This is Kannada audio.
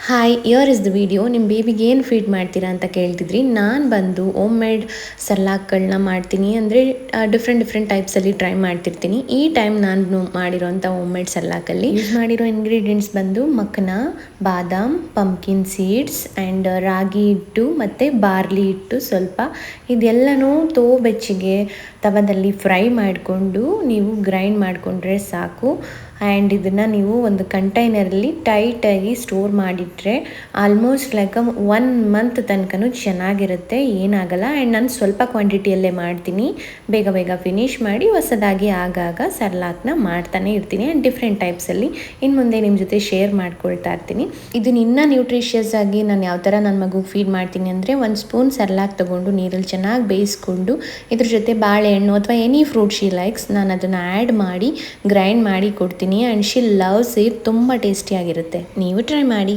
Hi, year is the video. ನಿಮ್ಮ ಬೇಬಿಗೆ ಏನು ಫೀಡ್ ಮಾಡ್ತೀರಾ ಅಂತ ಕೇಳ್ತಿದ್ರಿ. ನಾನು ಬಂದು ಓಮ್ ಮೇಡ್ ಸರ್ಲಾಕ್ಗಳನ್ನ ಮಾಡ್ತೀನಿ. ಅಂದರೆ ಡಿಫ್ರೆಂಟ್ ಟೈಪ್ಸಲ್ಲಿ ಟ್ರೈ ಮಾಡ್ತಿರ್ತೀನಿ. ಈ ಟೈಮ್ ನಾನು ಮಾಡಿರೋಂಥ ಓಮ್ ಮೇಡ್ ಸರ್ಲಾಕಲ್ಲಿ ಯೂಸ್ ಮಾಡಿರೋ ಇಂಗ್ರೀಡಿಯೆಂಟ್ಸ್ ಬಂದು ಮಕ್ಕನ, ಬಾದಾಮ್, ಪಂಪ್ಕಿನ್ ಸೀಡ್ಸ್ ಆ್ಯಂಡ್ ರಾಗಿ ಹಿಟ್ಟು ಮತ್ತು ಬಾರ್ಲಿ ಹಿಟ್ಟು ಸ್ವಲ್ಪ. ಇದೆಲ್ಲನೂ ಬೆಚ್ಚಗೆ ತವದಲ್ಲಿ ಫ್ರೈ ಮಾಡಿಕೊಂಡು ನೀವು ಗ್ರೈಂಡ್ ಮಾಡಿಕೊಂಡ್ರೆ ಸಾಕು. ಆ್ಯಂಡ್ ಇದನ್ನು ನೀವು ಒಂದು ಕಂಟೈನರಲ್ಲಿ ಟೈಟಾಗಿ ಸ್ಟೋರ್ ಮಾಡಿಟ್ರೆ ಆಲ್ಮೋಸ್ಟ್ ಲೈಕ್ 1 ಮಂತ್ ತನಕನೂ ಚೆನ್ನಾಗಿರುತ್ತೆ, ಏನಾಗಲ್ಲ. ಆ್ಯಂಡ್ ನಾನು ಸ್ವಲ್ಪ ಕ್ವಾಂಟಿಟಿಯಲ್ಲೇ ಮಾಡ್ತೀನಿ, ಬೇಗ ಫಿನಿಷ್ ಮಾಡಿ ಹೊಸದಾಗಿ ಆಗಾಗ ಸರ್ಲಾಕ್ನ ಮಾಡ್ತಾನೆ ಇರ್ತೀನಿ. ಆ್ಯಂಡ್ ಡಿಫ್ರೆಂಟ್ ಟೈಪ್ಸಲ್ಲಿ ಇನ್ನು ಮುಂದೆ ನಿಮ್ಮ ಜೊತೆ ಶೇರ್ ಮಾಡ್ಕೊಳ್ತಾ ಇರ್ತೀನಿ. ಇದನ್ನ ಇನ್ನೂ ನ್ಯೂಟ್ರಿಷಿಯಸ್ ಆಗಿ ನಾನು ಯಾವ ಥರ ನನ್ನ ಮಗುಗೆ ಫೀಡ್ ಮಾಡ್ತೀನಿ ಅಂದರೆ, 1 ಸ್ಪೂನ್ ಸರ್ಲಾಕ್ ತೊಗೊಂಡು ನೀರಲ್ಲಿ ಚೆನ್ನಾಗಿ ಬೇಯಿಸ್ಕೊಂಡು ಇದ್ರ ಜೊತೆ ಬಾಳೆಹಣ್ಣು ಅಥವಾ ಎನಿ ಫ್ರೂಟ್ ಶಿ ಲೈಕ್ಸ್, ನಾನು ಅದನ್ನು ಆ್ಯಡ್ ಮಾಡಿ ಗ್ರೈಂಡ್ ಮಾಡಿ ಕೊಡ್ತೀನಿ. And she loves it. ತುಂಬ ಟೇಸ್ಟಿಯಾಗಿರುತ್ತೆ, ನೀವು ಟ್ರೈ ಮಾಡಿ.